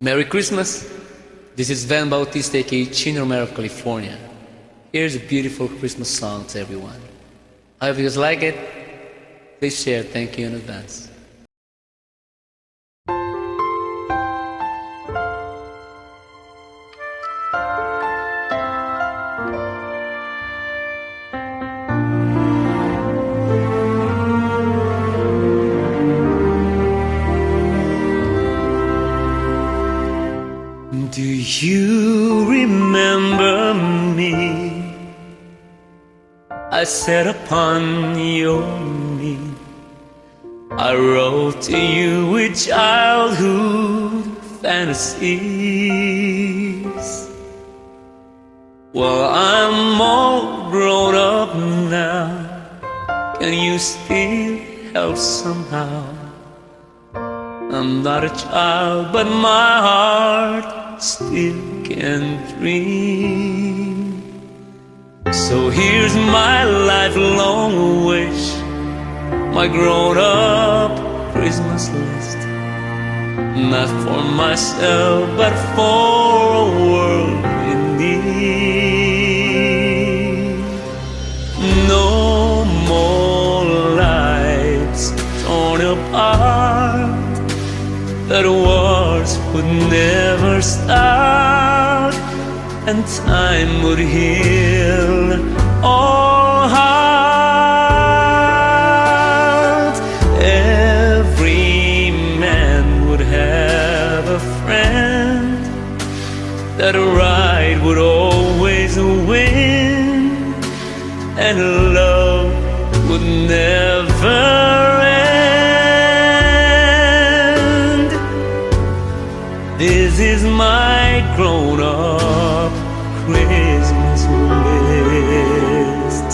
Merry Christmas! This is Vhen Bautista, aka Chino Romero of California. Here's a beautiful Christmas song to everyone. I hope you guys like it. Please share. Thank you in advance. Do you remember me? I sat upon your knee. I wrote to you with childhood fantasies. Well, I'm all grown up now. Can you still help somehow? I'm not a child, but my heart still can dream. So here's my lifelong wish, my grown-up Christmas list. Not for myself, but for a world in need. No more lives torn apart, that wars would never start, and time would heal all hearts. Every man would have a friend, that right would always win, and love would never end. This is my grown-up Christmas list.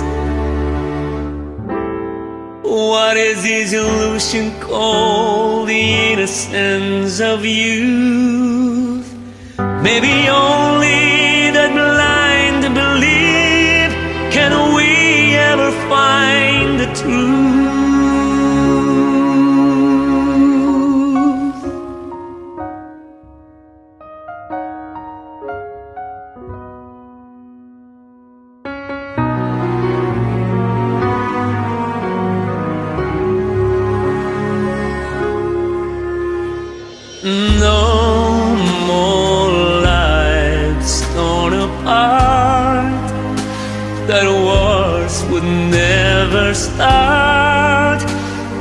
What is this illusion called the innocence of youth? Maybe only the blind believe. Can we ever find the truth? No more lives torn apart, that wars would never start,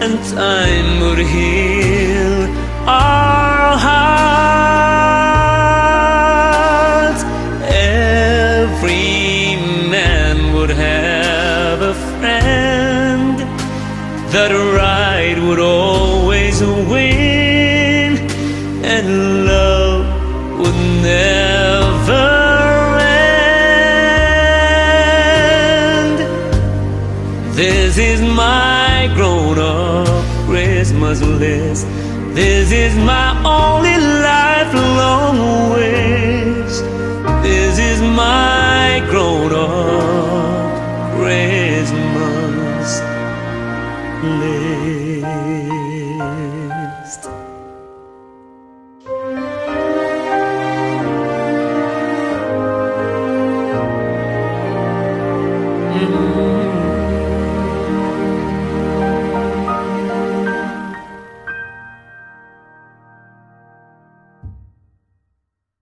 and time would heal our hearts. Every man would have a friend, that right would always win, and love would never end. This is my grown-up Christmas list. This is my only